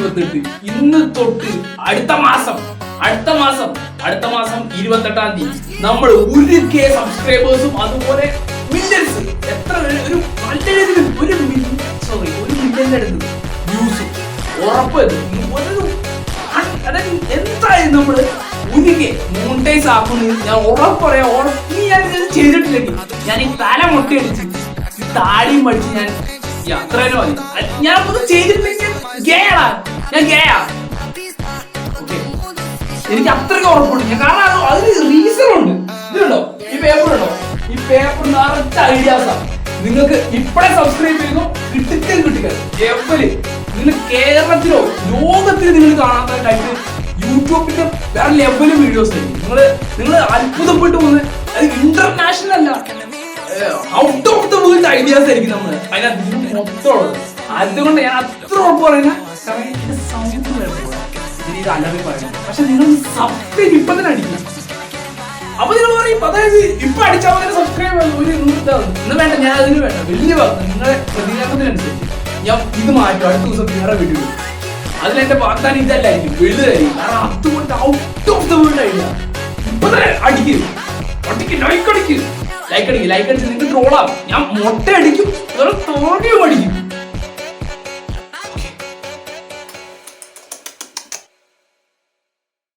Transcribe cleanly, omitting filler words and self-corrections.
28. ഇന്ന് തൊട്ട് അടുത്ത മാസം 28-ാം തീയതി നമ്മൾ 1K സബ്സ്ക്രൈബേഴ്സും അതുപോലെ മില്യൻസ് എത്ര ഒരു നല്ല രീതിയിൽ 1 മില്യന്റെ അടുത്ത് വ്യൂസ് ഉറപ്പ്. അതായത് എന്തായാലും നമ്മള് 1K മോണിറ്റൈസ് ആക്കുന്നത് ഞാൻ ഉറപ്പ് പറയാം. ഇനി ഞാൻ ചെയ്തിട്ടില്ലെങ്കിൽ ഞാൻ ഈ തല മുട്ടയടിച്ച് ഈ താടിയും പഠിച്ച് ഞാൻ അത്രേനോ മതി. ഞാൻ ഒന്നും ചെയ്തിട്ടില്ലെങ്കിൽ ഞാൻ ഗേയാ. എനിക്ക് അത്രയ്ക്ക് ഉറപ്പുണ്ട് ഞാൻ. കാരണം അതിന് റീസൺ ഉണ്ട്. ഇതുണ്ടോ ഈ പേപ്പർ ഉണ്ടോ? ഈ പേപ്പർ നിറച്ച ഐഡിയാസാണ്. നിങ്ങൾക്ക് ഇപ്പഴേ സബ്സ്ക്രൈബ് ചെയ്യുന്നു കിട്ടുക എപ്പോഴും നിങ്ങൾ കേരളത്തിലോ ലോകത്തിലോ നിങ്ങൾ കാണാത്ത ടൈപ്പ് യൂട്യൂബിന്റെ വേറെ ലെവലും വീഡിയോസ് ആയിരിക്കും. നിങ്ങൾ അത്ഭുതപ്പെട്ടു പോകുന്നത്. അത് ഇന്റർനാഷണൽ അല്ല, out of the world ideas ആയിരിക്കും നമ്മൾ അതിനകത്ത് മൊത്തമുള്ളത്. അതുകൊണ്ട് ഞാൻ അത്ര ഉറപ്പ് പറയുന്ന ഇത് അലറി പറയുന്നത്. പക്ഷെ നിങ്ങൾ സബ്സ്ക്രൈബ് ഇപ്പൊ തന്നെ അടിക്കണം. അപ്പൊ നിങ്ങൾ പറയും അതായത് ഇപ്പൊ അടിച്ചാൽ മതി സബ്സ്ക്രൈബ് ഒരു ഇന്ന് വേണ്ട. ഞാൻ അതിന് വേണ്ട വലിയ വാർത്ത നിങ്ങളെ പ്രതികരണത്തിനനുസരിച്ച് ഞാൻ ഇത് മാറ്റും. അടുത്ത ദിവസം വേറെ വീഡിയോ അതിലെന്റെ വാഗ്ദാനം ഇതല്ലായിരിക്കും, വലുതായിരിക്കും. കാരണം അതുകൊണ്ട് out of the world idea. ഇപ്പൊ തന്നെ അടിക്കും, ലൈക്ക് അടിച്ച് നിങ്ങൾക്ക് ട്രോളാം. ഞാൻ മൊട്ട അടിക്കും, തോന്നിയും അടിക്കും.